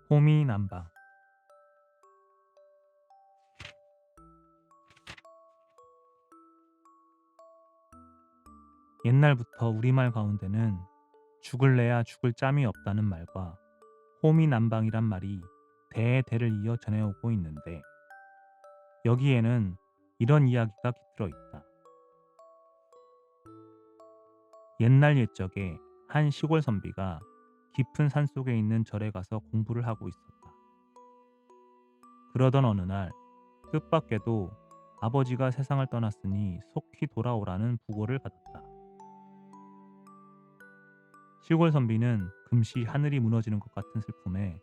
호미난방. 옛날부터 우리말 가운데는 죽을래야 죽을 짬이 없다는 말과 호미난방이란 말이 대대를 이어 전해오고 있는데, 여기에는 이런 이야기가 깃들어 있다. 옛날 옛적에 한 시골 선비가 깊은 산속에 있는 절에 가서 공부를 하고 있었다. 그러던 어느 날 뜻밖에도 아버지가 세상을 떠났으니 속히 돌아오라는 부고를 받았다. 시골 선비는 금시 하늘이 무너지는 것 같은 슬픔에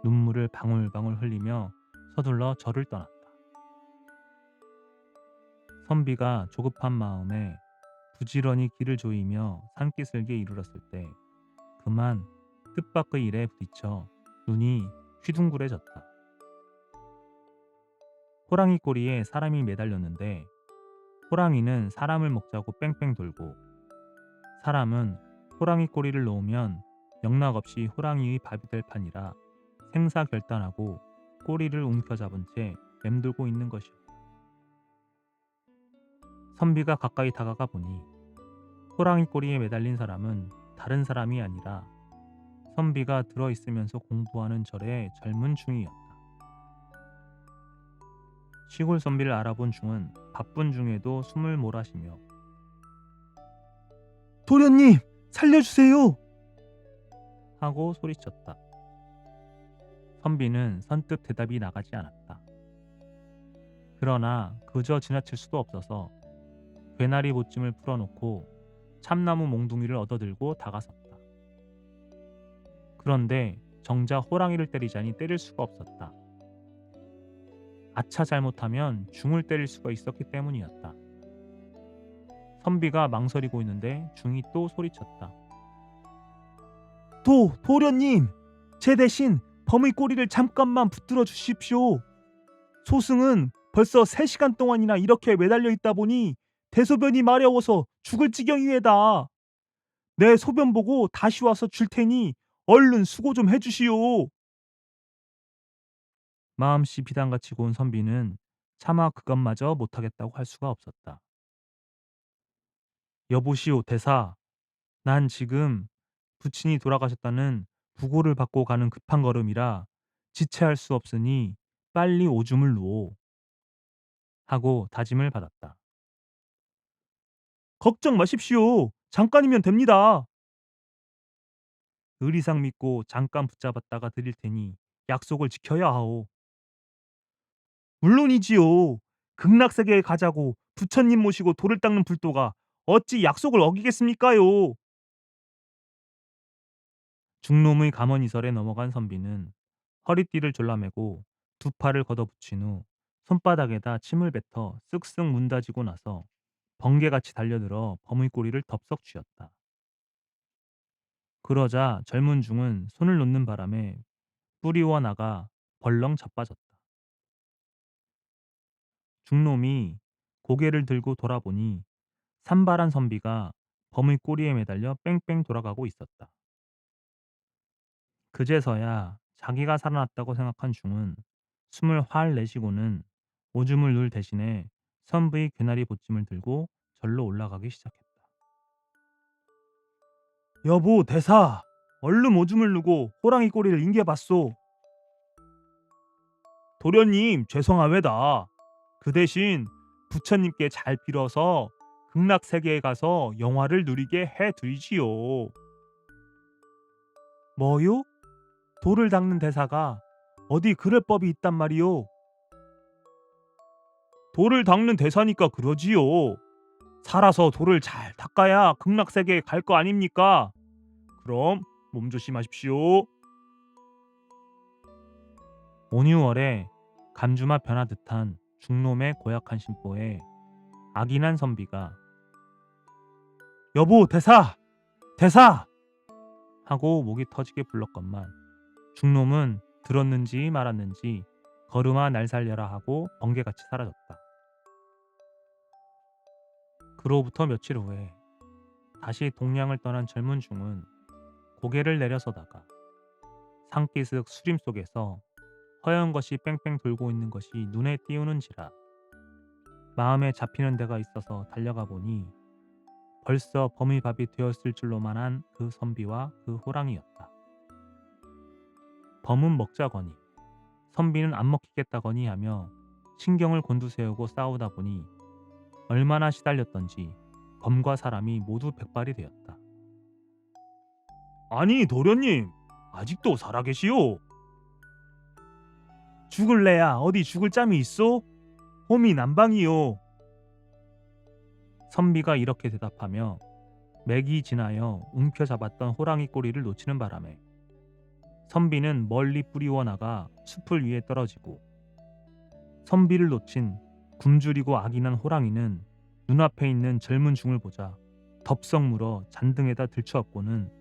눈물을 방울방울 흘리며 서둘러 절을 떠났다. 선비가 조급한 마음에 부지런히 길을 조이며 산기슭에 이르렀을 때 그만 뜻밖의 일에 부딪혀 눈이 휘둥그레졌다. 호랑이 꼬리에 사람이 매달렸는데, 호랑이는 사람을 먹자고 뺑뺑 돌고, 사람은 호랑이 꼬리를 놓으면 영락없이 호랑이의 밥이 될 판이라 생사결단하고 꼬리를 움켜잡은 채 맴돌고 있는 것이었다. 선비가 가까이 다가가 보니 호랑이 꼬리에 매달린 사람은 다른 사람이 아니라 선비가 들어있으면서 공부하는 절의 젊은 중이었다. 시골 선비를 알아본 중은 바쁜 중에도 숨을 몰아쉬며 도련님, 살려주세요! 하고 소리쳤다. 선비는 선뜻 대답이 나가지 않았다. 그러나 그저 지나칠 수도 없어서 괴나리 보찜을 풀어놓고 참나무 몽둥이를 얻어들고 다가섰다. 그런데 정작 호랑이를 때리자니 때릴 수가 없었다. 아차 잘못하면 중을 때릴 수가 있었기 때문이었다. 선비가 망설이고 있는데 중이 또 소리쳤다. 도련님, 제 대신 범의 꼬리를 잠깐만 붙들어 주십시오. 소승은 벌써 3시간 동안이나 이렇게 매달려 있다 보니 대소변이 마려워서 죽을 지경이에다. 내 소변 보고 다시 와서 줄 테니 얼른 수고 좀 해주시오. 마음씨 비단같이 고운 선비는 차마 그것마저 못하겠다고 할 수가 없었다. 여보시오 대사, 난 지금 부친이 돌아가셨다는 부고를 받고 가는 급한 걸음이라 지체할 수 없으니 빨리 오줌을 누오 하고 다짐을 받았다. 걱정 마십시오. 잠깐이면 됩니다. 의리상 믿고 잠깐 붙잡았다가 드릴 테니 약속을 지켜야 하오. 물론이지요. 극락세계에 가자고 부처님 모시고 돌을 닦는 불도가 어찌 약속을 어기겠습니까요? 중놈의 가머니설에 넘어간 선비는 허리띠를 졸라매고 두 팔을 걷어붙인 후 손바닥에다 침을 뱉어 쓱쓱 문다지고 나서 번개같이 달려들어 범의 꼬리를 덥석 쥐었다. 그러자 젊은 중은 손을 놓는 바람에 뿌리와 나가 벌렁 자빠졌다. 중놈이 고개를 들고 돌아보니 산발한 선비가 범의 꼬리에 매달려 뺑뺑 돌아가고 있었다. 그제서야 자기가 살아났다고 생각한 중은 숨을 활 내쉬고는 오줌을 눌 대신에 선비의 괴나리 보찜을 들고 절로 올라가기 시작했다. 여보 대사, 얼른 오줌을 누고 호랑이 꼬리를 인계봤소. 도련님 죄송하외다. 그 대신 부처님께 잘 빌어서 극락세계에 가서 영화를 누리게 해드리지요. 뭐요? 돌을 닦는 대사가 어디 그럴 법이 있단 말이오? 돌을 닦는 대사니까 그러지요. 살아서 돌을 잘 닦아야 극락세계에 갈 거 아닙니까? 그럼 몸조심하십시오. 온유월에 감주맛 변하듯한 중놈의 고약한 심보에 악인한 선비가 여보 대사! 대사! 하고 목이 터지게 불렀건만 중놈은 들었는지 말았는지 걸음아 날 살려라 하고 번개같이 사라졌다. 그로부터 며칠 후에 다시 동양을 떠난 젊은 중은 고개를 내려서다가 산기슭 수림 속에서 허연 것이 뺑뺑 돌고 있는 것이 눈에 띄우는지라 마음에 잡히는 데가 있어서 달려가 보니 벌써 범이밥이 되었을 줄로만 한 그 선비와 그 호랑이였다. 범은 먹자거니 선비는 안 먹히겠다거니 하며 신경을 곤두세우고 싸우다 보니 얼마나 시달렸던지 범과 사람이 모두 백발이 되었다. 아니 도련님, 아직도 살아계시오? 죽을래야 어디 죽을 짬이 있어? 홈이 난방이요. 선비가 이렇게 대답하며 맥이 지나여 움켜잡았던 호랑이 꼬리를 놓치는 바람에 선비는 멀리 뿌리워 나가 숲을 위에 떨어지고 선비를 놓친 굶주리고 악인한 호랑이는 눈앞에 있는 젊은 중을 보자 덥석 물어 잔등에다 들추었고는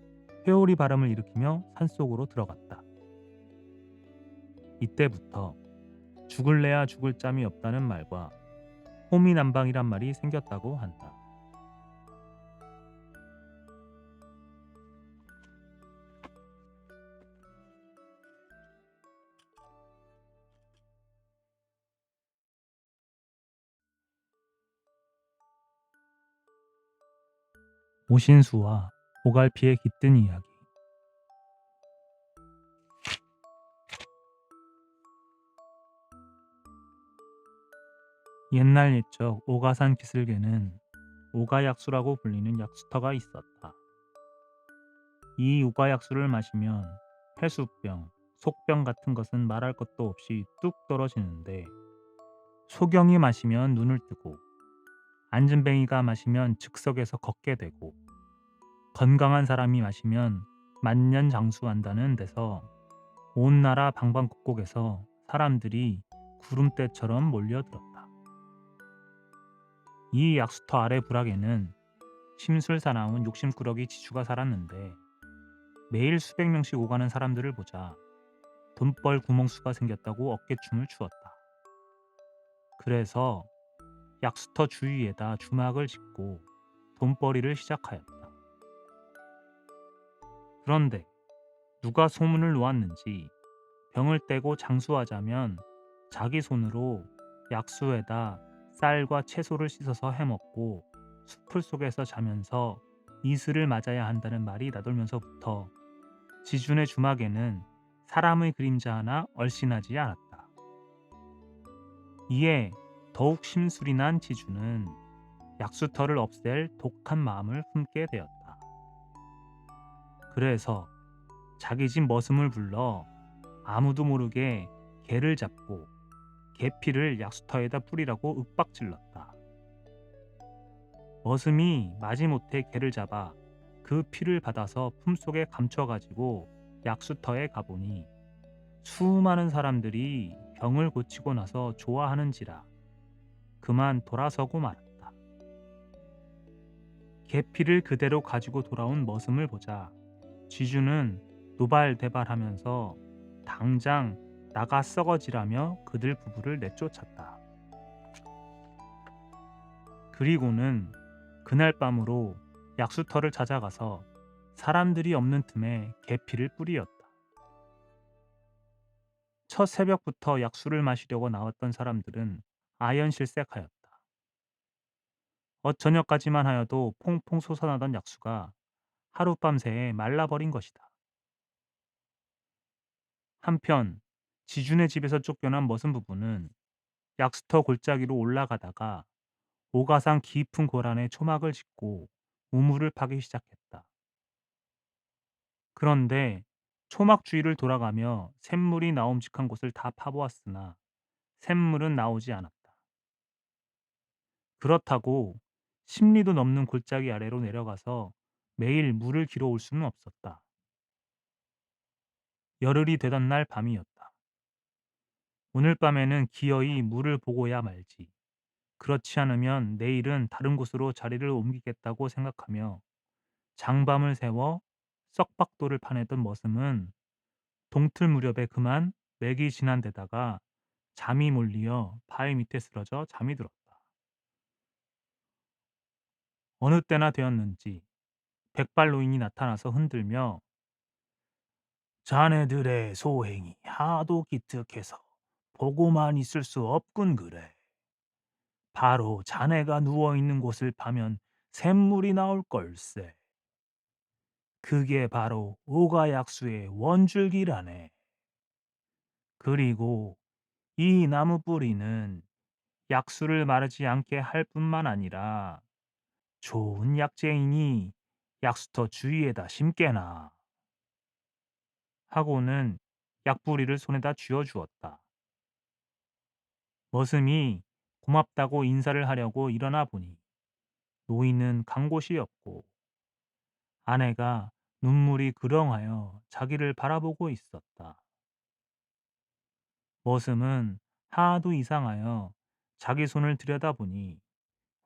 회오리 바람을 일으키며 산속으로 들어갔다. 이때부터 죽을래야 죽을 짬이 없다는 말과 호미난방이란 말이 생겼다고 한다. 오신수와 오갈피의 깃든 이야기. 옛날 옛적 오가산 기슭에는 오가약수라고 불리는 약수터가 있었다. 이 오가약수를 마시면 폐수병, 속병 같은 것은 말할 것도 없이 뚝 떨어지는데 소경이 마시면 눈을 뜨고 안진뱅이가 마시면 즉석에서 걷게 되고 건강한 사람이 마시면 만년장수한다는 데서 온 나라 방방곡곡에서 사람들이 구름대처럼 몰려들었다. 이 약수터 아래 부락에는 심술사나운 욕심꾸러기 지주가 살았는데 매일 수백 명씩 오가는 사람들을 보자 돈벌 구멍수가 생겼다고 어깨춤을 추었다. 그래서 약수터 주위에다 주막을 짓고 돈벌이를 시작하였다. 그런데 누가 소문을 놓았는지 병을 떼고 장수하자면 자기 손으로 약수에다 쌀과 채소를 씻어서 해먹고 숲을 속에서 자면서 이슬을 맞아야 한다는 말이 나돌면서부터 지준의 주막에는 사람의 그림자 하나 얼씬하지 않았다. 이에 더욱 심술이 난 지준은 약수터를 없앨 독한 마음을 품게 되었다. 그래서 자기 집 머슴을 불러 아무도 모르게 개를 잡고 개피를 약수터에다 뿌리라고 윽박질렀다. 머슴이 마지못해 개를 잡아 그 피를 받아서 품속에 감춰가지고 약수터에 가보니 수많은 사람들이 병을 고치고 나서 좋아하는지라 그만 돌아서고 말았다. 개피를 그대로 가지고 돌아온 머슴을 보자 쥐주는 노발대발하면서 당장 나가 썩어지라며 그들 부부를 내쫓았다. 그리고는 그날 밤으로 약수터를 찾아가서 사람들이 없는 틈에 계피를 뿌리었다. 첫 새벽부터 약수를 마시려고 나왔던 사람들은 아연실색하였다. 저녁까지만 하여도 퐁퐁 솟아나던 약수가 하룻밤새에 말라버린 것이다. 한편 지준의 집에서 쫓겨난 머슴 부부는 약수터 골짜기로 올라가다가 오가산 깊은 고란에 초막을 짓고 우물을 파기 시작했다. 그런데 초막 주위를 돌아가며 샘물이 나옴직한 곳을 다 파보았으나 샘물은 나오지 않았다. 그렇다고 10리도 넘는 골짜기 아래로 내려가서 매일 물을 길어올 수는 없었다. 열흘이 되던 날 밤이었다. 오늘 밤에는 기어이 물을 보고야 말지. 그렇지 않으면 내일은 다른 곳으로 자리를 옮기겠다고 생각하며 장밤을 새워 썩박도를 파내던 머슴은 동틀 무렵에 그만 맥이 지난 데다가 잠이 몰리어 바위 밑에 쓰러져 잠이 들었다. 어느 때나 되었는지 백발 노인이 나타나서 흔들며 자네들의 소행이 하도 기특해서 보고만 있을 수 없군 그래. 바로 자네가 누워있는 곳을 파면 샘물이 나올 걸세. 그게 바로 오가약수의 원줄기라네. 그리고 이 나무 뿌리는 약수를 마르지 않게 할 뿐만 아니라 좋은 약재이니 약수터 주위에다 심게나 하고는 약뿌리를 손에다 쥐어 주었다. 머슴이 고맙다고 인사를 하려고 일어나 보니 노인은 간 곳이 없고 아내가 눈물이 그렁하여 자기를 바라보고 있었다. 머슴은 하도 이상하여 자기 손을 들여다보니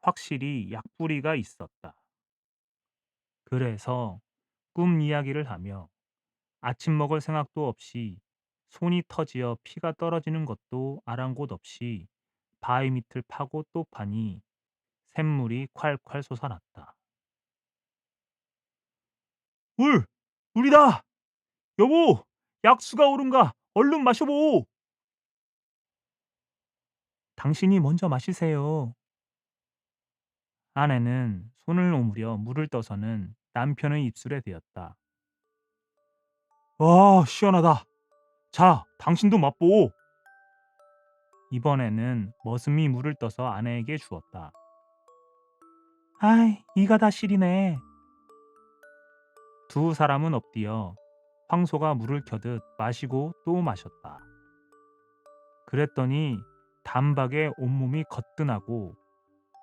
확실히 약뿌리가 있었다. 그래서 꿈 이야기를 하며 아침 먹을 생각도 없이 손이 터지어 피가 떨어지는 것도 아랑곳 없이 바위 밑을 파고 또 파니 샘물이 콸콸 솟아났다. 물! 물이다! 여보! 약수가 오른가? 얼른 마셔보! 당신이 먼저 마시세요. 아내는 손을 오므려 물을 떠서는 남편의 입술에 대었다. 아, 시원하다. 자, 당신도 맛보. 이번에는 머슴이 물을 떠서 아내에게 주었다. 아이, 이가 다 시리네. 두 사람은 엎드려 황소가 물을 켜듯 마시고 또 마셨다. 그랬더니 단박에 온몸이 거뜬하고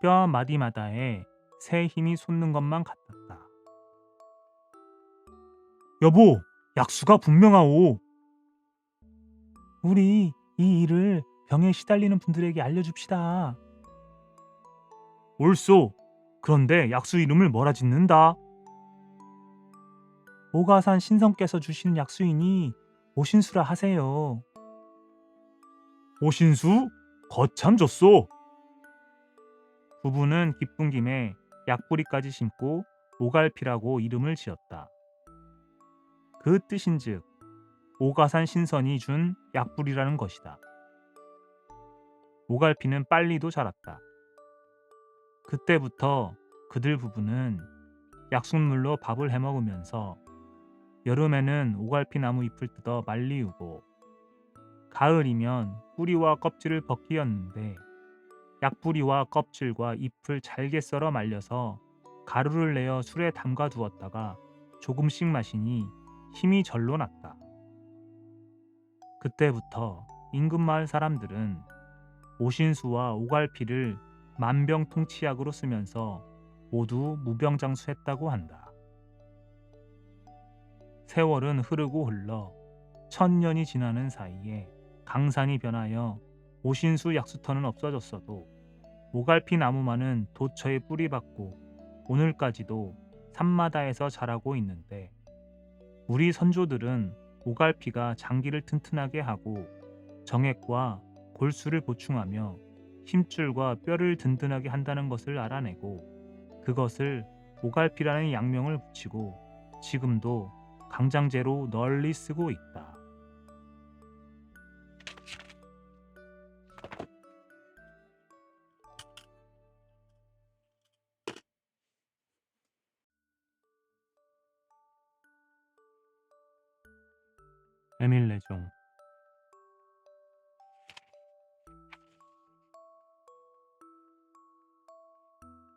뼈 마디마다에 새 힘이 솟는 것만 같았다. 여보, 약수가 분명하오. 우리 이 일을 병에 시달리는 분들에게 알려줍시다. 옳소. 그런데 약수 이름을 뭐라 짓는다? 오가산 신성께서 주시는 약수이니 오신수라 하세요. 오신수? 거참 좋소. 부부는 기쁜 김에 약뿌리까지 심고 오갈피라고 이름을 지었다. 그 뜻인즉 오가산 신선이 준 약뿌리라는 것이다. 오갈피는 빨리도 자랐다. 그때부터 그들 부부는 약순물로 밥을 해먹으면서 여름에는 오갈피 나무 잎을 뜯어 말리우고 가을이면 뿌리와 껍질을 벗기었는데 약뿌리와 껍질과 잎을 잘게 썰어 말려서 가루를 내어 술에 담가 두었다가 조금씩 마시니 힘이 절로 났다. 그때부터 인근 마을 사람들은 오신수와 오갈피를 만병통치약으로 쓰면서 모두 무병장수했다고 한다. 세월은 흐르고 흘러 1000년이 지나는 사이에 강산이 변하여 오신수 약수터는 없어졌어도 오갈피 나무만은 도처에 뿌리박고 오늘까지도 산마다에서 자라고 있는데 우리 선조들은 오갈피가 장기를 튼튼하게 하고 정액과 골수를 보충하며 힘줄과 뼈를 든든하게 한다는 것을 알아내고 그것을 오갈피라는 약명을 붙이고 지금도 강장제로 널리 쓰고 있다. 에밀 레종.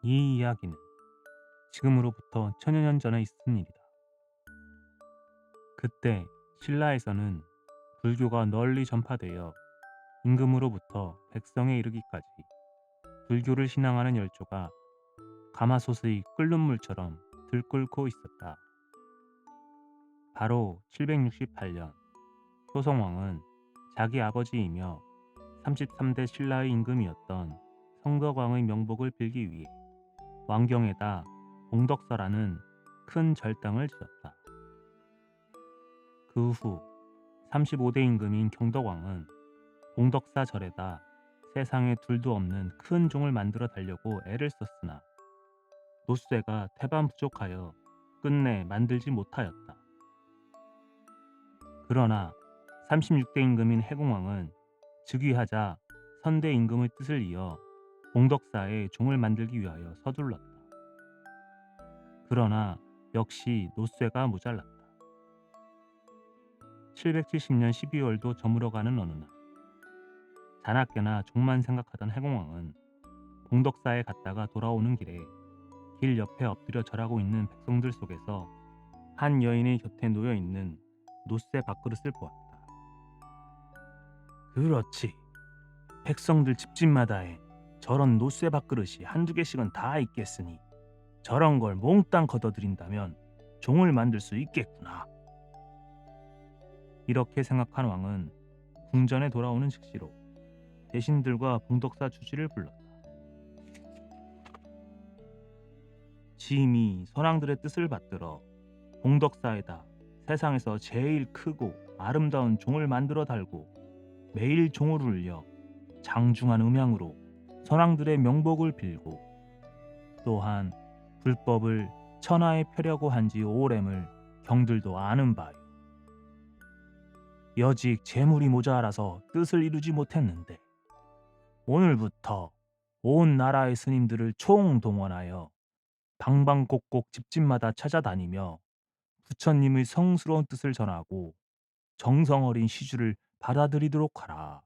이 이야기는 지금으로부터 천여 년 전에 있었던 일이다. 그때 신라에서는 불교가 널리 전파되어 임금으로부터 백성에 이르기까지 불교를 신앙하는 열조가 가마솥의 끓는 물처럼 들끓고 있었다. 바로 768년 효성왕은 자기 아버지이며 33대 신라의 임금이었던 성덕왕의 명복을 빌기 위해 왕경에다 봉덕사라는 큰 절당을 지었다. 그 후 35대 임금인 경덕왕은 봉덕사 절에다 세상에 둘도 없는 큰 종을 만들어 달려고 애를 썼으나 노쇠가 태반 부족하여 끝내 만들지 못하였다. 그러나 36대 임금인 해공왕은 즉위하자 선대 임금의 뜻을 이어 공덕사에 종을 만들기 위하여 서둘렀다. 그러나 역시 노쇠가 모자랐다. 770년 12월도 저물어가는 어느 날, 자나깨나 종만 생각하던 해공왕은 공덕사에 갔다가 돌아오는 길에 길 옆에 엎드려 절하고 있는 백성들 속에서 한 여인의 곁에 놓여 있는 노쇠 밥그릇을 보았다. 그렇지. 백성들 집집마다에 저런 노쇠 밥그릇이 한두 개씩은 다 있겠으니 저런 걸 몽땅 걷어들인다면 종을 만들 수 있겠구나. 이렇게 생각한 왕은 궁전에 돌아오는 즉시로 대신들과 봉덕사 주지를 불렀다. 짐이 선왕들의 뜻을 받들어 봉덕사에다 세상에서 제일 크고 아름다운 종을 만들어 달고 매일 종을 울려 장중한 음향으로 선왕들의 명복을 빌고 또한 불법을 천하에 펴려고 한지 오램을 경들도 아는 바요. 여직 재물이 모자라서 뜻을 이루지 못했는데 오늘부터 온 나라의 스님들을 총동원하여 방방곡곡 집집마다 찾아다니며 부처님의 성스러운 뜻을 전하고 정성 어린 시주를 받아들이도록 하라.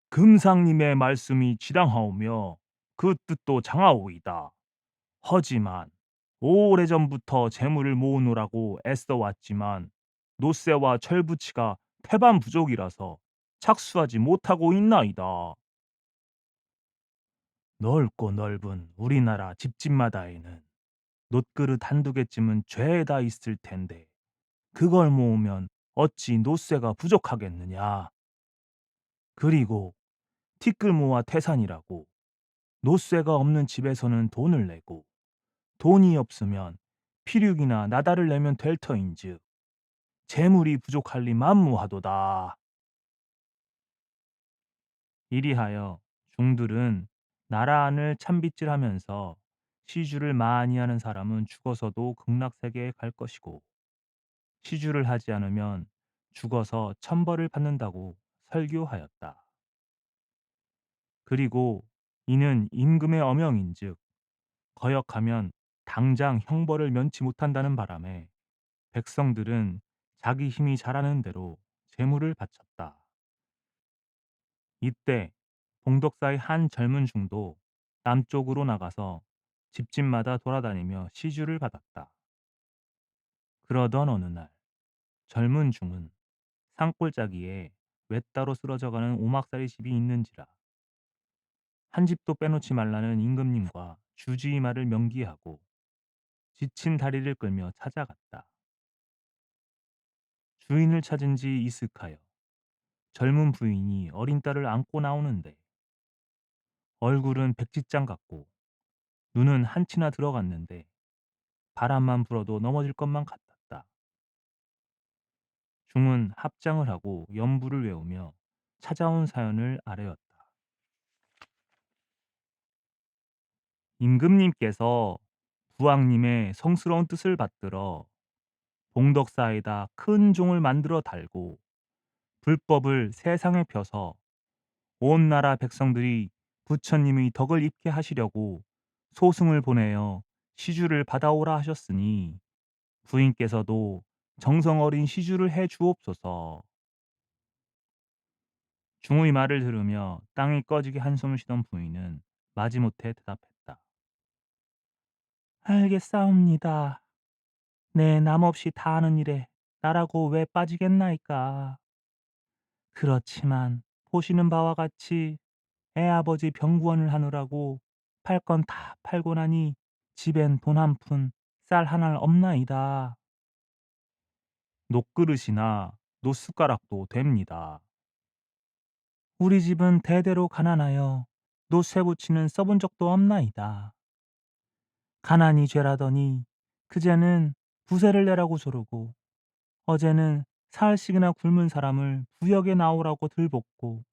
금상님의 말씀이 지당하오며 그 뜻도 장하오이다. 하지만 오래전부터 재물을 모으느라고 애써왔지만 노쇠와 철부치가 태반 부족이라서 착수하지 못하고 있나이다. 넓고 넓은 우리나라 집집마다에는 놋그릇 한두 개쯤은 죄다 있을 텐데 그걸 모으면 어찌 노쇠가 부족하겠느냐. 그리고 티끌모아 태산이라고 노쇠가 없는 집에서는 돈을 내고 돈이 없으면 피륙이나 나달을 내면 될 터인즉 재물이 부족할 리 만무하도다. 이리하여 중들은 나라 안을 참빗질하면서 시주를 많이 하는 사람은 죽어서도 극락세계에 갈 것이고 시주를 하지 않으면 죽어서 천벌을 받는다고 설교하였다. 그리고 이는 임금의 어명인즉 거역하면 당장 형벌을 면치 못한다는 바람에 백성들은 자기 힘이 자라는 대로 재물을 바쳤다. 이때 봉덕사의 한 젊은 중도 남쪽으로 나가서 집집마다 돌아다니며 시주를 받았다. 그러던 어느 날 젊은 중은 산골짜기에 외따로 쓰러져가는 오막살이 집이 있는지라 한 집도 빼놓지 말라는 임금님과 주지의 말을 명기하고 지친 다리를 끌며 찾아갔다. 주인을 찾은 지 이슥하여 젊은 부인이 어린 딸을 안고 나오는데 얼굴은 백지장 같고 눈은 한치나 들어갔는데 바람만 불어도 넘어질 것만 같았다. 중은 합장을 하고 연부를 외우며 찾아온 사연을 아뢰었다. 임금님께서 부왕님의 성스러운 뜻을 받들어 봉덕사에다 큰 종을 만들어 달고 불법을 세상에 펴서 온 나라 백성들이 부처님의 덕을 입게 하시려고 소승을 보내어 시주를 받아오라 하셨으니 부인께서도 정성 어린 시주를 해 주옵소서. 중의 말을 들으며 땅이 꺼지게 한숨을 쉬던 부인은 마지못해 대답했다. 알겠사옵니다. 내 남 없이 다 하는 일에 나라고 왜 빠지겠나이까. 그렇지만 보시는 바와 같이 애아버지 병구원을 하느라고 팔 건 다 팔고 나니 집엔 돈 한 푼, 쌀 하나 없나이다. 녹그릇이나 노숟가락도 됩니다. 우리 집은 대대로 가난하여 노쇠 부치는 써본 적도 없나이다. 가난이 죄라더니 그제는 부세를 내라고 조르고 어제는 사흘씩이나 굶은 사람을 부역에 나오라고 들볶고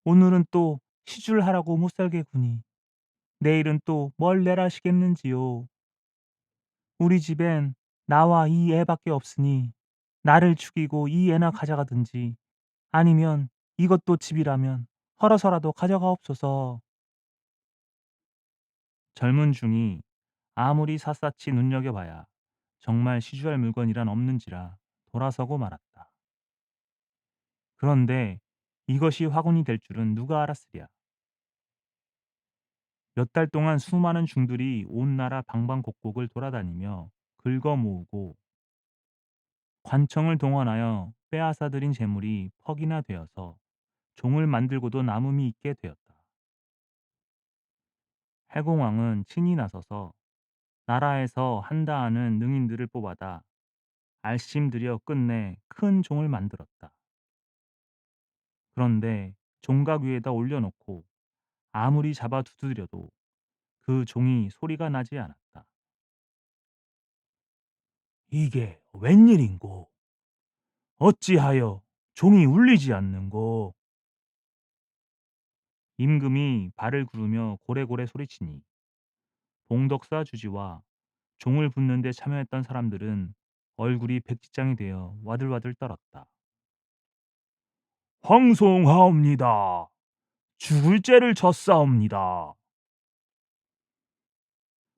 오늘은 또 시주를 하라고 못살게 구니 내일은 또 뭘 내라시겠는지요. 우리 집엔 나와 이 애밖에 없으니 나를 죽이고 이 애나 가져가든지 아니면 이것도 집이라면 헐어서라도 가져가옵소서. 젊은 중이 아무리 샅샅이 눈여겨봐야 정말 시주할 물건이란 없는지라 돌아서고 말았다. 그런데 이것이 화군이 될 줄은 누가 알았으랴. 몇 달 동안 수많은 중들이 온 나라 방방곡곡을 돌아다니며 긁어 모으고 관청을 동원하여 빼앗아들인 재물이 퍽이나 되어서 종을 만들고도 남음이 있게 되었다. 해공왕은 친히 나서서 나라에서 한다 하는 능인들을 뽑아다 알심들여 끝내 큰 종을 만들었다. 그런데 종각 위에다 올려놓고 아무리 잡아 두드려도 그 종이 소리가 나지 않았다. 이게 웬일인고? 어찌하여 종이 울리지 않는고? 임금이 발을 구르며 고래고래 소리치니 봉덕사 주지와 종을 붙는 데 참여했던 사람들은 얼굴이 백지장이 되어 와들와들 떨었다. 황송하옵니다. 죽을 죄를 졌사옵니다.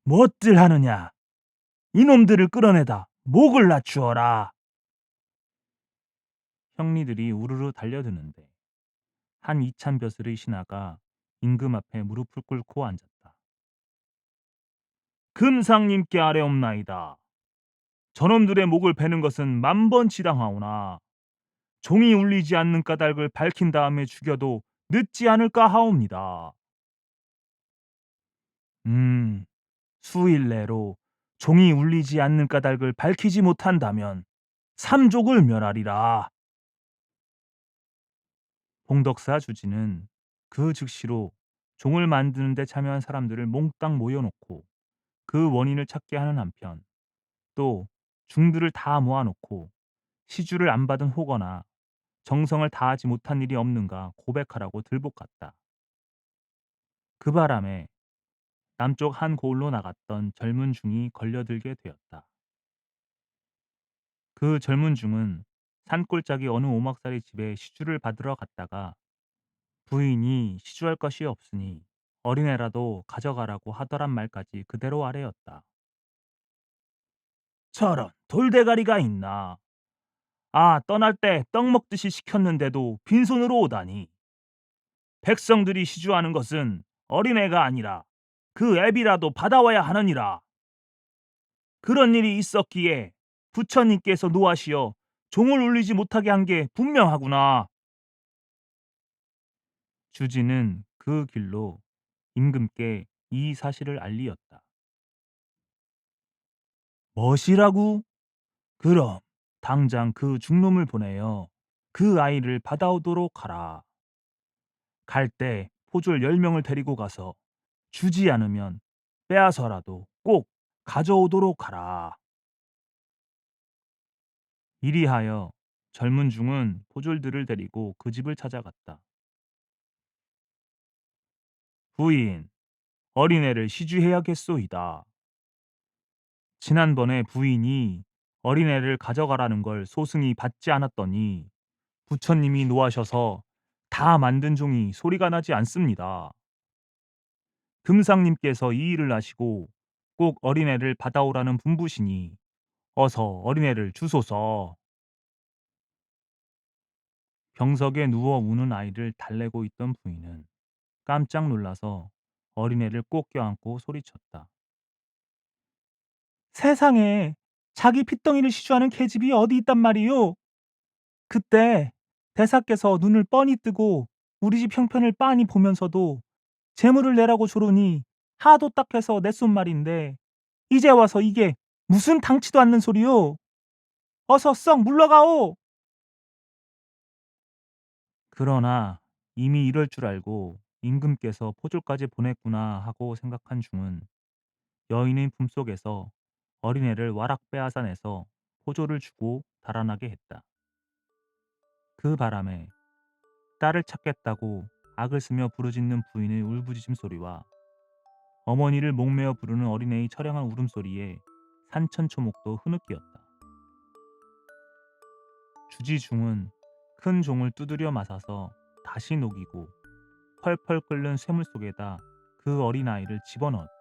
뭣들 하느냐? 이놈들을 끌어내다 목을 낮추어라. 형리들이 우르르 달려드는데 한 이찬 벼슬의 신하가 임금 앞에 무릎을 꿇고 앉았다. 금상님께 아뢰옵나이다. 저놈들의 목을 베는 것은 만번 지당하오나 종이 울리지 않는 까닭을 밝힌 다음에 죽여도 늦지 않을까 하옵니다. 수일 내로 종이 울리지 않는 까닭을 밝히지 못한다면 삼족을 멸하리라. 봉덕사 주지는 그 즉시로 종을 만드는 데 참여한 사람들을 몽땅 모여놓고 그 원인을 찾게 하는 한편 또 중들을 다 모아놓고 시주를 안 받은 호거나 정성을 다하지 못한 일이 없는가 고백하라고 들볶았다. 그 바람에 남쪽 한 고을로 나갔던 젊은 중이 걸려들게 되었다. 그 젊은 중은 산골짜기 어느 오막살이 집에 시주를 받으러 갔다가 부인이 시주할 것이 없으니 어린애라도 가져가라고 하더란 말까지 그대로 아래였다. 저런 돌대가리가 있나. 아, 떠날 때 떡 먹듯이 시켰는데도 빈손으로 오다니. 백성들이 시주하는 것은 어린애가 아니라 그 애비라도 받아와야 하느니라. 그런 일이 있었기에 부처님께서 노하시어 종을 울리지 못하게 한 게 분명하구나. 주지는 그 길로 임금께 이 사실을 알리었다. 멋이라고? 그럼 당장 그 중놈을 보내어 그 아이를 받아오도록 하라. 갈 때 포졸 10명을 데리고 가서 주지 않으면 빼앗아라도 꼭 가져오도록 하라. 이리하여 젊은 중은 포졸들을 데리고 그 집을 찾아갔다. 부인, 어린애를 시주해야겠소이다. 지난번에 부인이 어린애를 가져가라는 걸 소승이 받지 않았더니 부처님이 노하셔서 다 만든 종이 소리가 나지 않습니다. 금상님께서 이 일을 아시고 꼭 어린애를 받아오라는 분부시니 어서 어린애를 주소서. 병석에 누워 우는 아이를 달래고 있던 부인은 깜짝 놀라서 어린애를 꼭 껴안고 소리쳤다. 세상에 자기 핏덩이를 시주하는 계집이 어디 있단 말이요. 그때 대사께서 눈을 뻔히 뜨고 우리 집 형편을 빤히 보면서도 재물을 내라고 조르니 하도 딱해서 냈쏜 말인데 이제 와서 이게 무슨 당치도 않는 소리요. 어서 썩 물러가오. 그러나 이미 이럴 줄 알고 임금께서 포졸까지 보냈구나 하고 생각한 중은 여인의 품속에서 어린애를 와락 빼앗아내서 포졸을 주고 달아나게 했다. 그 바람에 딸을 찾겠다고 악을 쓰며 부르짖는 부인의 울부짖음 소리와 어머니를 목매어 부르는 어린애의 처량한 울음소리에 산천초목도 흐느끼었다. 주지중은 큰 종을 두드려 맞아서 다시 녹이고 펄펄 끓는 쇠물 속에다 그 어린아이를 집어넣었다.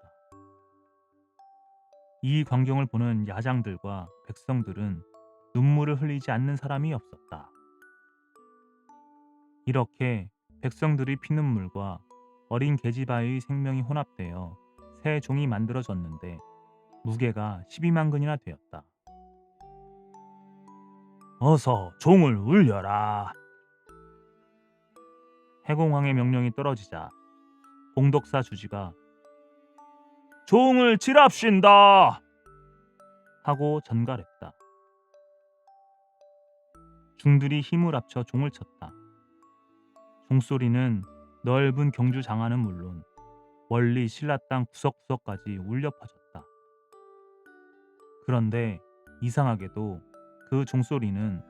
이 광경을 보는 야장들과 백성들은 눈물을 흘리지 않는 사람이 없었다. 이렇게 백성들의 피눈물과 어린 계집아이의 생명이 혼합되어 새 종이 만들어졌는데 무게가 12만 근이나 되었다. 어서 종을 울려라. 해공왕의 명령이 떨어지자 봉덕사 주지가 종을 칠합신다 하고 전갈했다. 중들이 힘을 합쳐 종을 쳤다. 종소리는 넓은 경주 장안은 물론 멀리 신라 땅 구석구석까지 울려 퍼졌다. 그런데 이상하게도 그 종소리는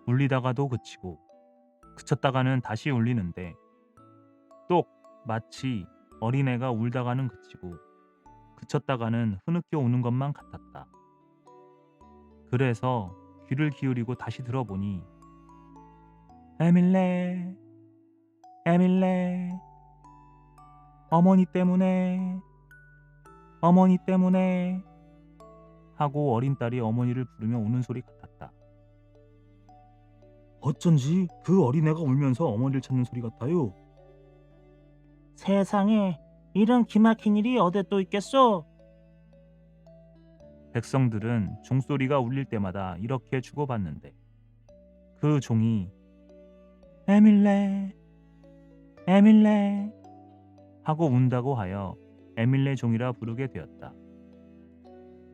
울리다가도 그치고 그쳤다가는 다시 울리는데 똑 마치 어린애가 울다가는 그치고 그쳤다가는 흐느껴 우는 것만 같았다. 그래서 귀를 기울이고 다시 들어보니 에밀레 에밀레 어머니 때문에 어머니 때문에 하고 어린 딸이 어머니를 부르며 우는 소리 같았다. 어쩐지 그 어린애가 울면서 어머니를 찾는 소리 같아요. 세상에 이런 기막힌 일이 어디 또 있겠소? 백성들은 종소리가 울릴 때마다 이렇게 주고받는데 그 종이 에밀레 에밀레 하고 운다고 하여 에밀레 종이라 부르게 되었다.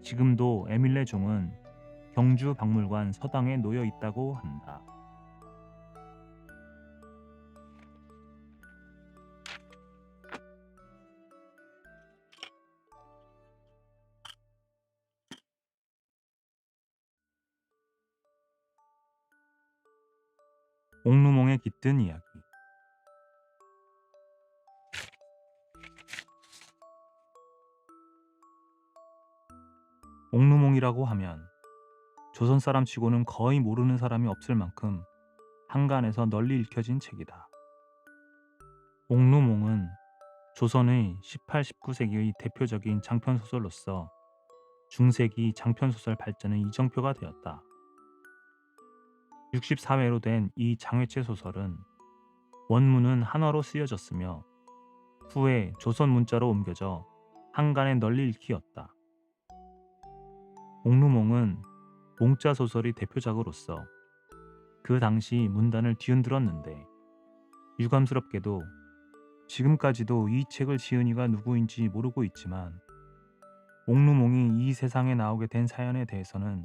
지금도 에밀레 종은 경주 박물관 서당에 놓여 있다고 한다. 옥루몽에 깃든 이야기. 옥루몽이라고 하면 조선 사람 치고는 거의 모르는 사람이 없을 만큼 한간에서 널리 읽혀진 책이다. 옥루몽은 조선의 18, 19세기의 대표적인 장편소설로서 중세기 장편소설 발전의 이정표가 되었다. 64회로 된 이 장회체 소설은 원문은 한화로 쓰여졌으며 후에 조선 문자로 옮겨져 한간에 널리 읽히었다. 옥루몽은 몽자 소설의 대표작으로서 그 당시 문단을 뒤흔들었는데 유감스럽게도 지금까지도 이 책을 지은 이가 누구인지 모르고 있지만 옥루몽이 이 세상에 나오게 된 사연에 대해서는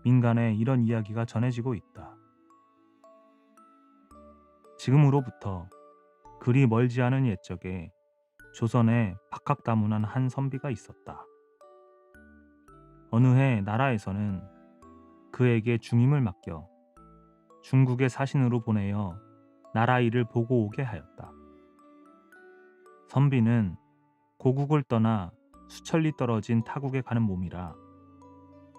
민간에 이런 이야기가 전해지고 있다. 지금으로부터 그리 멀지 않은 옛적에 조선에 박학다문한 한 선비가 있었다. 어느 해 나라에서는 그에게 중임을 맡겨 중국의 사신으로 보내어 나라 일을 보고 오게 하였다. 선비는 고국을 떠나 수천리 떨어진 타국에 가는 몸이라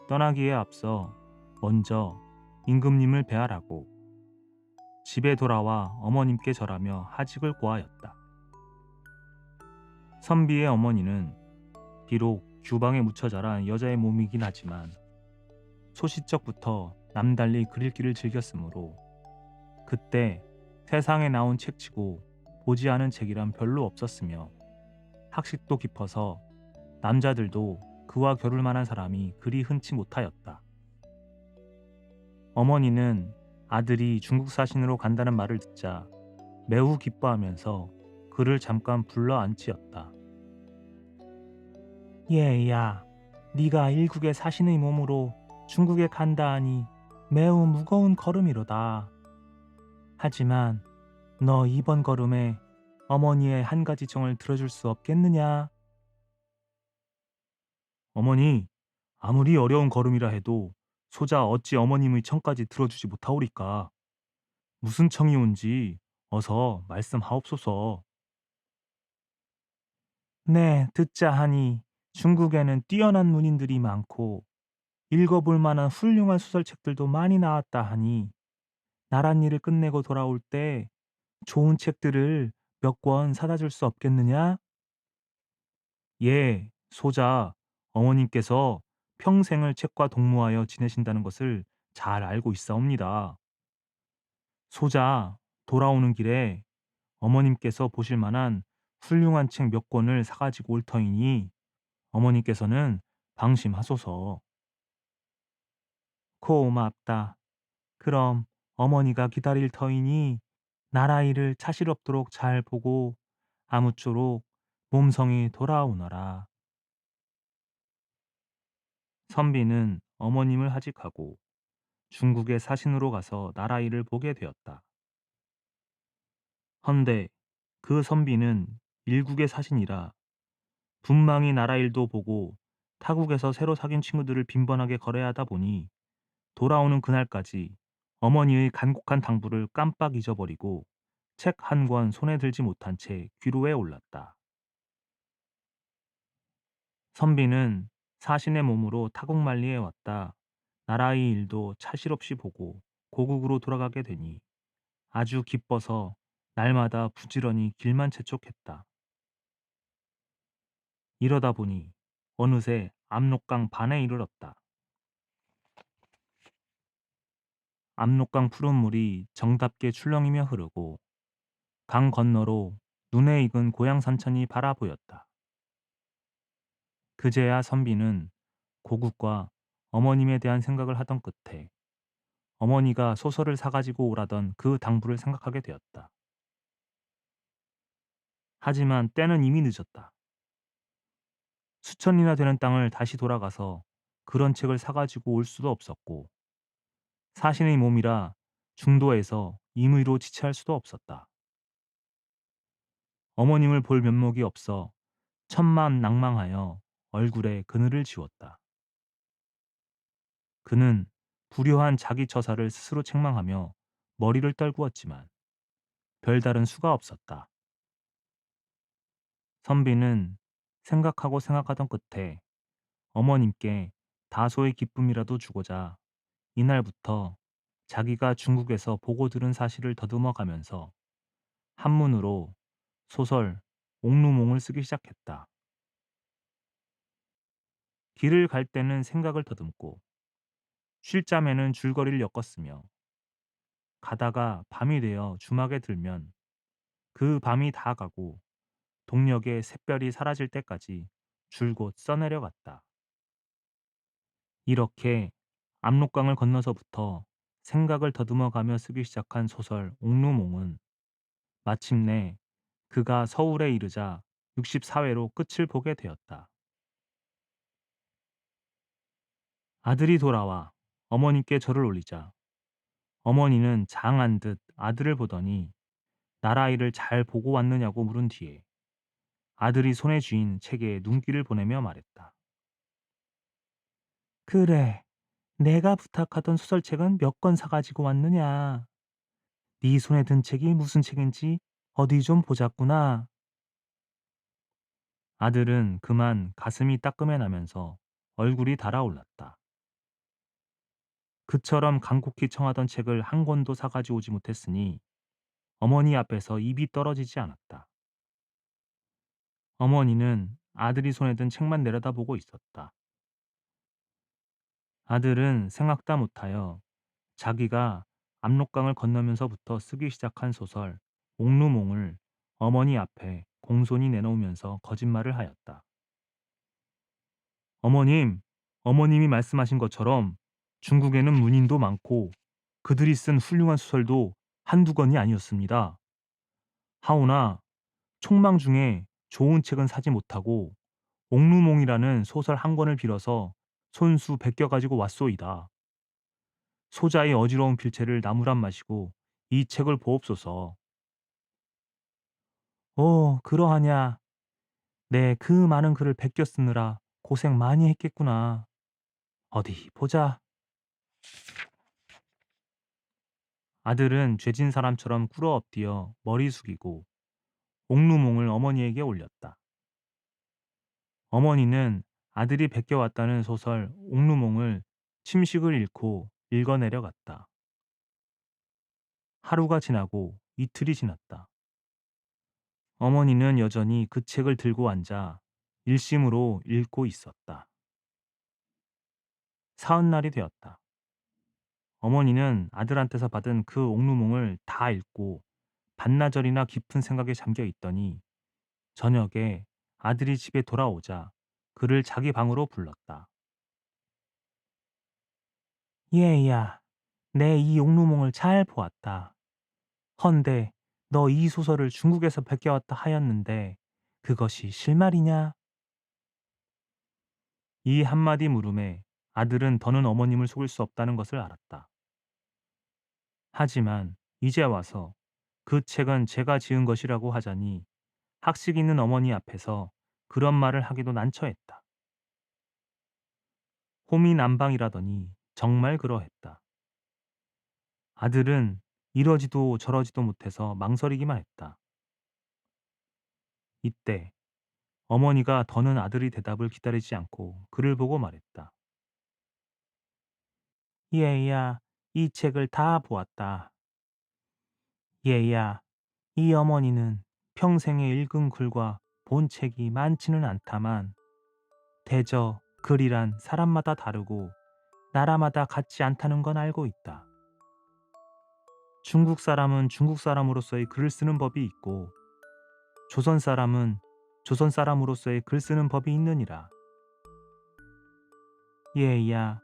떠나기에 앞서 먼저 임금님을 배하라고 집에 돌아와 어머님께 절하며 하직을 고하였다. 선비의 어머니는 비록 규방에 묻혀 자란 여자의 몸이긴 하지만 소시적부터 남달리 글읽기를 즐겼으므로 그때 세상에 나온 책치고 보지 않은 책이란 별로 없었으며 학식도 깊어서 남자들도 그와 겨룰 만한 사람이 그리 흔치 못하였다. 어머니는 아들이 중국 사신으로 간다는 말을 듣자 매우 기뻐하면서 그를 잠깐 불러 앉히었다. 얘야, 네가 일국의 사신의 몸으로 중국에 간다 하니 매우 무거운 걸음이로다. 하지만 너 이번 걸음에 어머니의 한 가지 정을 들어줄 수 없겠느냐? 어머니, 아무리 어려운 걸음이라 해도 소자 어찌 어머님의 청까지 들어주지 못하오리까? 무슨 청이 온지 어서 말씀하옵소서. 네, 듣자 하니 중국에는 뛰어난 문인들이 많고 읽어볼 만한 훌륭한 소설책들도 많이 나왔다 하니 나란 일을 끝내고 돌아올 때 좋은 책들을 몇 권 사다 줄 수 없겠느냐? 예, 소자, 어머님께서 평생을 책과 동무하여 지내신다는 것을 잘 알고 있사옵니다. 소자, 돌아오는 길에 어머님께서 보실 만한 훌륭한 책 몇 권을 사가지고 올 터이니 어머님께서는 방심하소서. 고맙다. 그럼 어머니가 기다릴 터이니 나라이를 차실 없도록 잘 보고 아무쪼록 몸성이 돌아오너라. 선비는 어머님을 하직하고 중국의 사신으로 가서 나라이를 보게 되었다. 헌데 그 선비는 일국의 사신이라 분망이 나라일도 보고 타국에서 새로 사귄 친구들을 빈번하게 거래하다 보니 돌아오는 그날까지 어머니의 간곡한 당부를 깜빡 잊어버리고 책 한 권 손에 들지 못한 채 귀로에 올랐다. 선비는 사신의 몸으로 타국만리에 왔다. 나라의 일도 차실 없이 보고 고국으로 돌아가게 되니 아주 기뻐서 날마다 부지런히 길만 재촉했다. 이러다 보니 어느새 압록강 반에 이르렀다. 압록강 푸른 물이 정답게 출렁이며 흐르고 강 건너로 눈에 익은 고향 산천이 바라 보였다. 그제야 선비는 고국과 어머님에 대한 생각을 하던 끝에 어머니가 소설을 사가지고 오라던 그 당부를 생각하게 되었다. 하지만 때는 이미 늦었다. 수천이나 되는 땅을 다시 돌아가서 그런 책을 사가지고 올 수도 없었고 사신의 몸이라 중도에서 임의로 지체할 수도 없었다. 어머님을 볼 면목이 없어 천만 낭망하여 얼굴에 그늘을 지웠다. 그는 불효한 자기 처사를 스스로 책망하며 머리를 떨구었지만 별다른 수가 없었다. 선비는 생각하고 생각하던 끝에 어머님께 다소의 기쁨이라도 주고자 이날부터 자기가 중국에서 보고 들은 사실을 더듬어 가면서 한문으로 소설 옥루몽을 쓰기 시작했다. 길을 갈 때는 생각을 더듬고 쉴 잠에는 줄거리를 엮었으며 가다가 밤이 되어 주막에 들면 그 밤이 다 가고 동력의 샛별이 사라질 때까지 줄곧 써내려갔다. 이렇게 압록강을 건너서부터 생각을 더듬어가며 쓰기 시작한 소설 옥루몽은 마침내 그가 서울에 이르자 64회로 끝을 보게 되었다. 아들이 돌아와 어머니께 절을 올리자 어머니는 장한 듯 아들을 보더니 나라이를 잘 보고 왔느냐고 물은 뒤에 아들이 손에 쥐인 책에 눈길을 보내며 말했다. 그래, 내가 부탁하던 소설책은 몇 권 사가지고 왔느냐. 네 손에 든 책이 무슨 책인지 어디 좀 보자꾸나. 아들은 그만 가슴이 따끔해 나면서 얼굴이 달아올랐다. 그처럼 간곡히 청하던 책을 한 권도 사가지 오지 못했으니 어머니 앞에서 입이 떨어지지 않았다. 어머니는 아들이 손에 든 책만 내려다보고 있었다. 아들은 생각다 못하여 자기가 압록강을 건너면서부터 쓰기 시작한 소설 옥루몽을 어머니 앞에 공손히 내놓으면서 거짓말을 하였다. 어머님, 어머님이 말씀하신 것처럼 중국에는 문인도 많고 그들이 쓴 훌륭한 소설도 한두 권이 아니었습니다. 하오나 촉망 중에 좋은 책은 사지 못하고 옥루몽이라는 소설 한 권을 빌어서 손수 베껴 가지고 왔소이다. 소자의 어지러운 필체를 나무란 마시고 이 책을 보옵소서. 오, 그러하냐. 네, 그 많은 글을 베껴 쓰느라 고생 많이 했겠구나. 어디 보자. 아들은 죄진 사람처럼 꿇어 엎드려 머리 숙이고 옥루몽을 어머니에게 올렸다. 어머니는 아들이 베껴왔다는 소설 옥루몽을 침식을 잃고 읽어내려갔다. 하루가 지나고 이틀이 지났다. 어머니는 여전히 그 책을 들고 앉아 일심으로 읽고 있었다. 사흔날이 되었다. 어머니는 아들한테서 받은 그 옥루몽을 다 읽고 반나절이나 깊은 생각에 잠겨 있더니 저녁에 아들이 집에 돌아오자 그를 자기 방으로 불렀다. 얘야, 내 이 옥루몽을 잘 보았다. 헌데 너 이 소설을 중국에서 베껴왔다 하였는데 그것이 실말이냐? 이 한마디 물음에 아들은 더는 어머님을 속일 수 없다는 것을 알았다. 하지만 이제 와서 그 책은 제가 지은 것이라고 하자니 학식 있는 어머니 앞에서 그런 말을 하기도 난처했다. 호미난방이라더니 정말 그러했다. 아들은 이러지도 저러지도 못해서 망설이기만 했다. 이때 어머니가 더는 아들의 대답을 기다리지 않고 그를 보고 말했다. 얘야, 이 책을 다 보았다. 얘야, 이 어머니는 평생에 읽은 글과 본 책이 많지는 않다만 대저 글이란 사람마다 다르고 나라마다 같지 않다는 건 알고 있다. 중국 사람은 중국 사람으로서의 글을 쓰는 법이 있고 조선 사람은 조선 사람으로서의 글 쓰는 법이 있느니라. 얘야,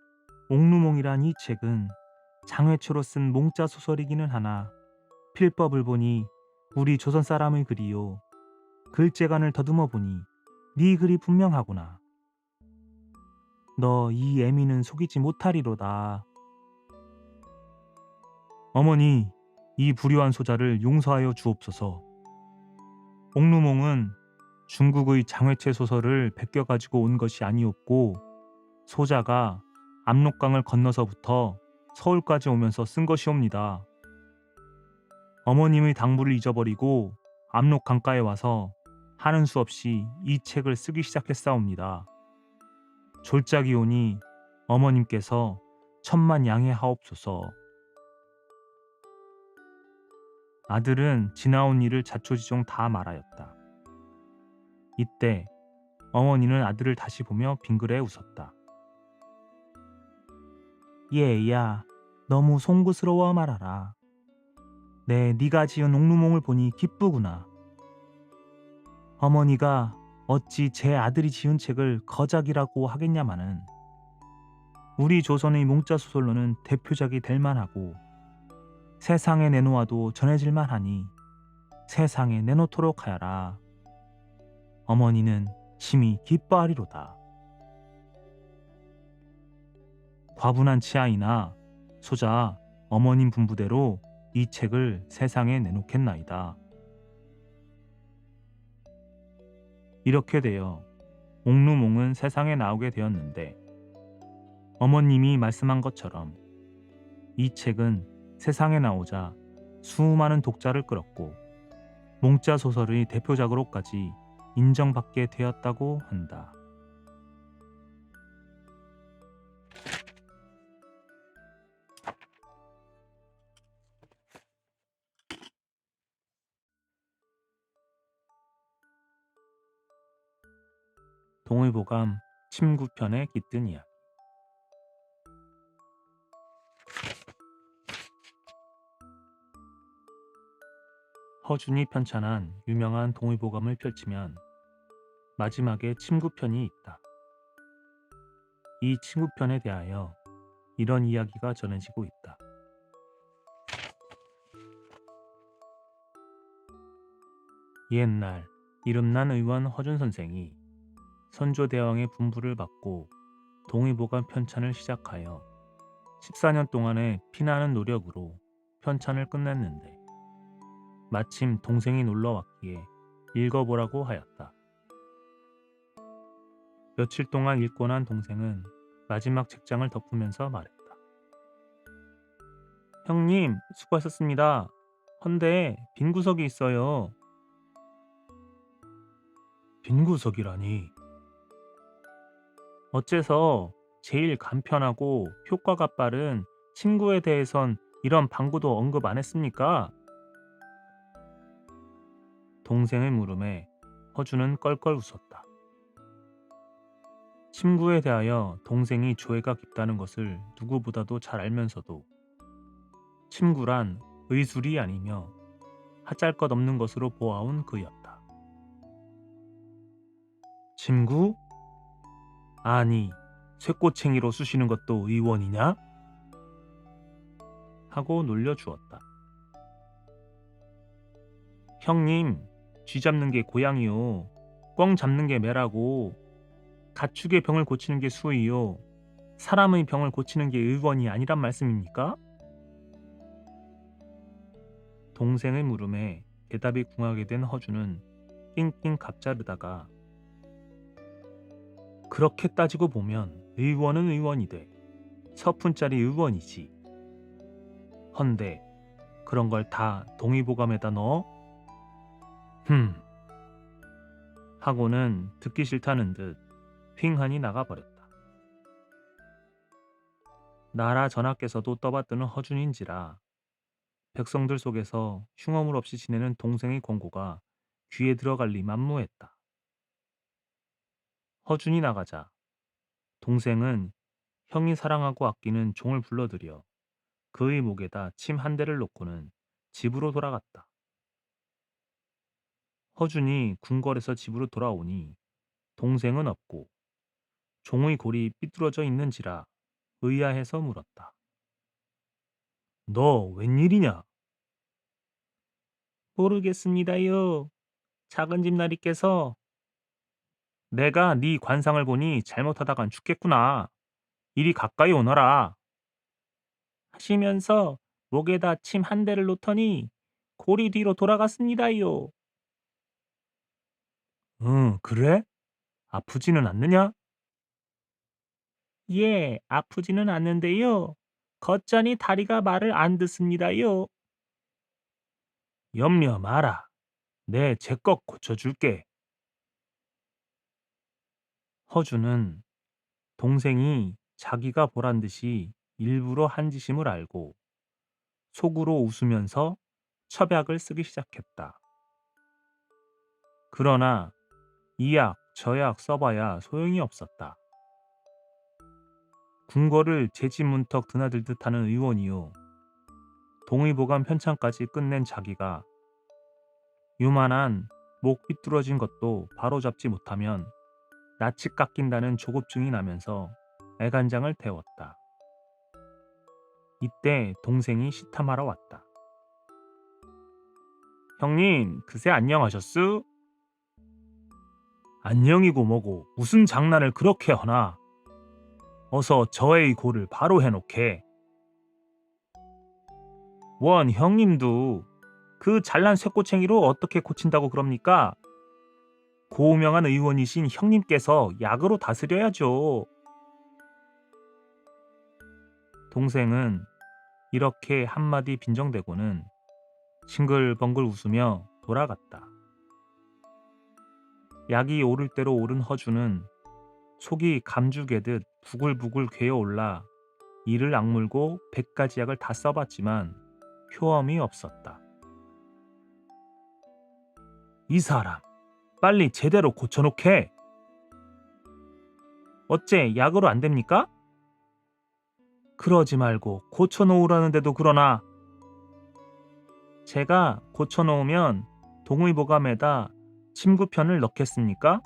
옥루몽이란 이 책은 장외초로 쓴 몽자 소설이기는 하나 필법을 보니 우리 조선 사람의 글이요. 글재간을 더듬어 보니 네 글이 분명하구나. 너 이 애미는 속이지 못하리로다. 어머니, 이 불효한 소자를 용서하여 주옵소서. 옥루몽은 중국의 장외체 소설을 베껴 가지고 온 것이 아니었고 소자가 압록강을 건너서부터 서울까지 오면서 쓴 것이옵니다. 어머님의 당부를 잊어버리고 압록 강가에 와서 하는 수 없이 이 책을 쓰기 시작했사옵니다. 졸작이 오니 어머님께서 천만 양해하옵소서. 아들은 지나온 일을 자초지종 다 말하였다. 이때 어머니는 아들을 다시 보며 빙그레 웃었다. 얘야, 너무 송구스러워 말아라. 네가 지은 옥루몽을 보니 기쁘구나. 어머니가 어찌 제 아들이 지은 책을 거작이라고 하겠냐마는 우리 조선의 몽자 소설로는 대표작이 될 만하고 세상에 내놓아도 전해질 만하니 세상에 내놓도록 하여라. 어머니는 심히 기뻐하리로다. 과분한 치아이나 소자 어머님 분부대로 이 책을 세상에 내놓겠나이다. 이렇게 되어 옥루몽은 세상에 나오게 되었는데 어머님이 말씀한 것처럼 이 책은 세상에 나오자 수많은 독자를 끌었고 몽자 소설의 대표작으로까지 인정받게 되었다고 한다. 동의보감 침구편에 깃든 이야기. 허준이 편찬한 유명한 동의보감을 펼치면 마지막에 침구편이 있다. 이 침구편에 대하여 이런 이야기가 전해지고 있다. 옛날 이름난 의원 허준 선생이 선조대왕의 분부를 받고 동의보감 편찬을 시작하여 14년 동안의 피나는 노력으로 편찬을 끝냈는데 마침 동생이 놀러왔기에 읽어보라고 하였다. 며칠 동안 읽고 난 동생은 마지막 책장을 덮으면서 말했다. 형님, 수고하셨습니다. 헌데 빈 구석이 있어요. 빈 구석이라니. 어째서 제일 간편하고 효과가 빠른 침구에 대해선 이런 방구도 언급 안 했습니까? 동생의 물음에 허준은 껄껄 웃었다. 침구에 대하여 동생이 조예가 깊다는 것을 누구보다도 잘 알면서도 침구란 의술이 아니며 하잘것없는 것으로 보아온 그였다. 침구? 아니, 쇠꼬챙이로 쑤시는 것도 의원이냐? 하고 놀려주었다. 형님, 쥐 잡는 게 고양이요. 꿩 잡는 게 매라고. 가축의 병을 고치는 게 수의요. 사람의 병을 고치는 게 의원이 아니란 말씀입니까? 동생의 물음에 대답이 궁하게 된 허준은 낑낑 갑자르다가 그렇게 따지고 보면 의원은 의원이돼. 서푼짜리 의원이지. 헌데 그런 걸 다 동의보감에다 넣어? 하고는 듣기 싫다는 듯 휑하니 나가버렸다. 나라 전하께서도 떠받드는 허준인지라 백성들 속에서 흉어물 없이 지내는 동생의 권고가 귀에 들어갈 리 만무했다. 허준이 나가자 동생은 형이 사랑하고 아끼는 종을 불러들여 그의 목에다 침 한 대를 놓고는 집으로 돌아갔다. 허준이 궁궐에서 집으로 돌아오니 동생은 없고 종의 골이 삐뚤어져 있는지라 의아해서 물었다. 너 웬일이냐? 모르겠습니다요. 작은 집나리께서 내가 네 관상을 보니 잘못하다간 죽겠구나. 이리 가까이 오너라. 하시면서 목에다 침 한 대를 놓더니 골이 뒤로 돌아갔습니다요. 응, 그래? 아프지는 않느냐? 예, 아프지는 않는데요. 걷자니 다리가 말을 안 듣습니다요. 염려 마라. 내 제껏 고쳐줄게. 허준은 동생이 자기가 보란 듯이 일부러 한 짓임을 알고 속으로 웃으면서 첩약을 쓰기 시작했다. 그러나 이 약, 저 약 써봐야 소용이 없었다. 궁궐을 제지문턱 드나들 듯하는 의원이요. 동의보감 편찬까지 끝낸 자기가 유만한 목 삐뚤어진 것도 바로잡지 못하면 낯이 깎인다는 조급증이 나면서 애간장을 태웠다. 이때 동생이 시탐하러 왔다. 형님, 그새 안녕하셨수? 안녕이고 뭐고 무슨 장난을 그렇게 하나? 어서 저의 골을 바로 해놓게. 원 형님도 그 잘난 쇠꼬챙이로 어떻게 고친다고 그럽니까? 고우명한 의원이신 형님께서 약으로 다스려야죠. 동생은 이렇게 한마디 빈정대고는 싱글벙글 웃으며 돌아갔다. 약이 오를 대로 오른 허준은 속이 감죽개듯 부글부글 괴어올라 이를 악물고 100가지 약을 다 써봤지만 효험이 없었다. 이 사람 빨리 제대로 고쳐놓게. 어째 약으로 안 됩니까? 그러지 말고 고쳐놓으라는데도 그러나. 제가 고쳐놓으면 동의보감에다 침구편을 넣겠습니까?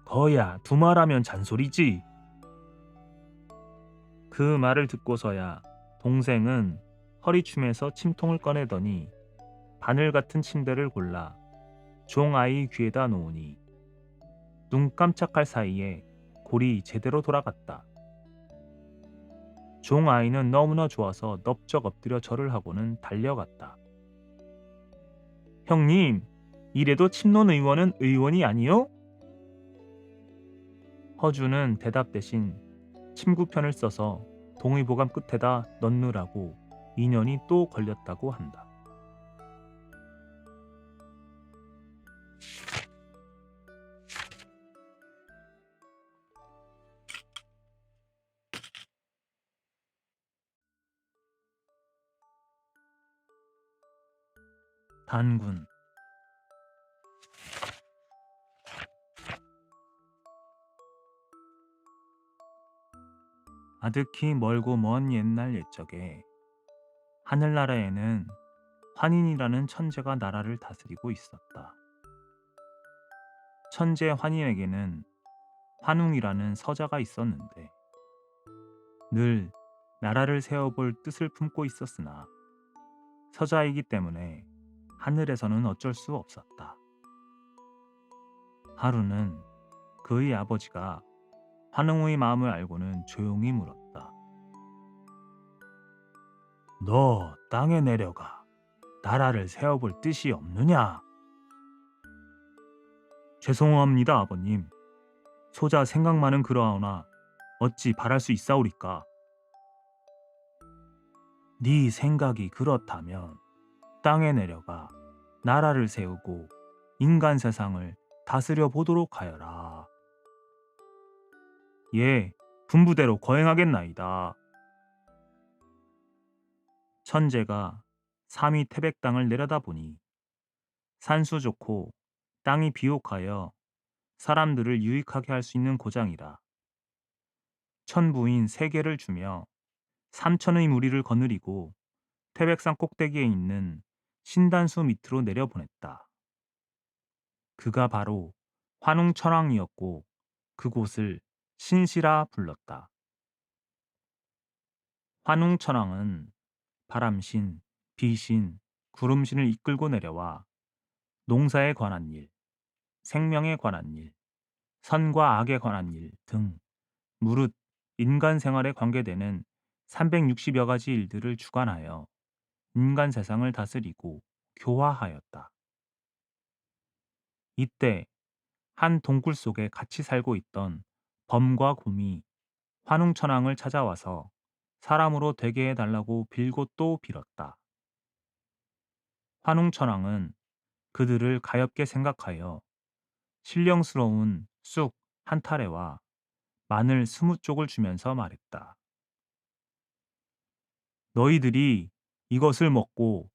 거야 두말하면 잔소리지. 그 말을 듣고서야 동생은 허리춤에서 침통을 꺼내더니 바늘 같은 침대를 골라 종아이 귀에다 놓으니 눈 깜짝할 사이에 골이 제대로 돌아갔다. 종아이는 너무나 좋아서 넙적 엎드려 절을 하고는 달려갔다. 형님, 이래도 침논 의원은 의원이 아니요? 허준은 대답 대신 침구편을 써서 동의보감 끝에다 넣느라고 인연이 또 걸렸다고 한다. 단군. 아득히 멀고 먼 옛날 옛적에 하늘나라에는 환인이라는 천재가 나라를 다스리고 있었다. 천재 환인에게는 환웅이라는 서자가 있었는데 늘 나라를 세워볼 뜻을 품고 있었으나 서자이기 때문에 하늘에서는 어쩔 수 없었다. 하루는 그의 아버지가 환웅의 마음을 알고는 조용히 물었다. 너 땅에 내려가 나라를 세워볼 뜻이 없느냐? 죄송합니다, 아버님. 소자 생각만은 그러하오나 어찌 바랄 수 있사오리까? 네 생각이 그렇다면 땅에 내려가 나라를 세우고 인간 세상을 다스려 보도록 하여라. 예, 분부대로 거행하겠나이다. 천재가 삼위 태백 땅을 내려다보니 산수 좋고 땅이 비옥하여 사람들을 유익하게 할 수 있는 고장이라 천부인 세 개를 주며 삼천의 무리를 거느리고 태백산 꼭대기에 있는 신단수 밑으로 내려보냈다. 그가 바로 환웅천왕이었고 그곳을 신시라 불렀다. 환웅천왕은 바람신, 비신, 구름신을 이끌고 내려와 농사에 관한 일, 생명에 관한 일, 선과 악에 관한 일 등 무릇 인간 생활에 관계되는 360여 가지 일들을 주관하여 인간 세상을 다스리고 교화하였다. 이때 한 동굴 속에 같이 살고 있던 범과 곰이 환웅천왕을 찾아와서 사람으로 되게 해달라고 빌고 또 빌었다. 환웅천왕은 그들을 가엾게 생각하여 신령스러운 쑥 한 타래와 마늘 20쪽을 주면서 말했다. 너희들이 이것을 먹고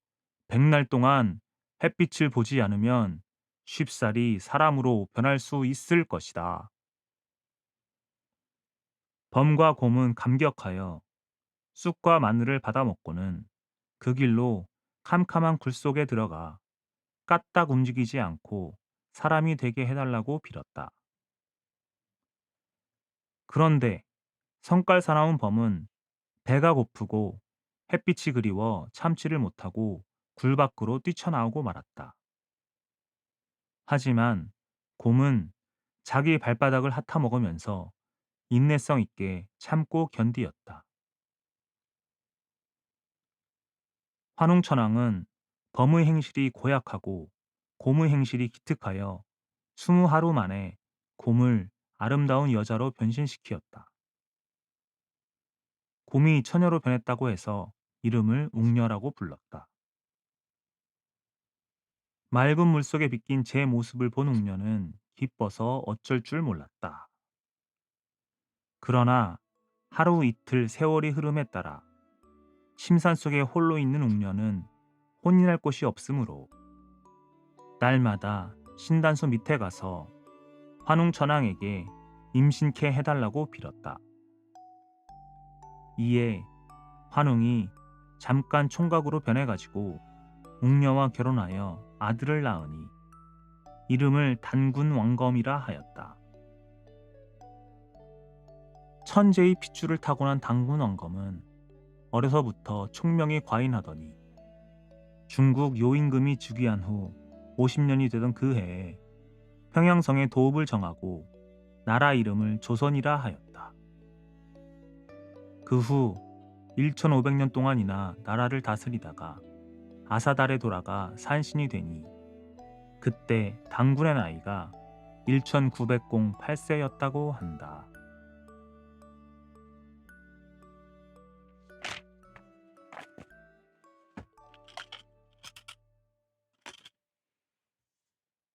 100날 동안 햇빛을 보지 않으면 쉽사리 사람으로 변할 수 있을 것이다. 범과 곰은 감격하여 쑥과 마늘을 받아 먹고는 그 길로 캄캄한 굴 속에 들어가 까딱 움직이지 않고 사람이 되게 해달라고 빌었다. 그런데 성깔 사나운 범은 배가 고프고 햇빛이 그리워 참지를 못하고 굴 밖으로 뛰쳐나오고 말았다. 하지만 곰은 자기 발바닥을 핥아먹으면서 인내성 있게 참고 견디었다. 환웅천왕은 범의 행실이 고약하고 곰의 행실이 기특하여 20하루 만에 곰을 아름다운 여자로 변신시키었다. 곰이 처녀로 변했다고 해서 이름을 웅녀라고 불렀다. 맑은 물속에 비낀 제 모습을 본 웅녀는 기뻐서 어쩔 줄 몰랐다. 그러나 하루 이틀 세월이 흐름에 따라 심산 속에 홀로 있는 웅녀는 혼인할 곳이 없으므로 날마다 신단소 밑에 가서 환웅천왕에게 임신케 해달라고 빌었다. 이에 환웅이 잠깐 총각으로 변해가지고 웅녀와 결혼하여 아들을 낳으니 이름을 단군 왕검이라 하였다. 천재의 핏줄을 타고난 단군 왕검은 어려서부터 총명이 과인하더니 중국 요임금이 즉위한 후 50년이 되던 그 해에 평양성에 도읍을 정하고 나라 이름을 조선이라 하였다. 그 후 1500년 동안이나 나라를 다스리다가 아사달에 돌아가 산신이 되니 그때 단군의 나이가 1908세였다고 한다.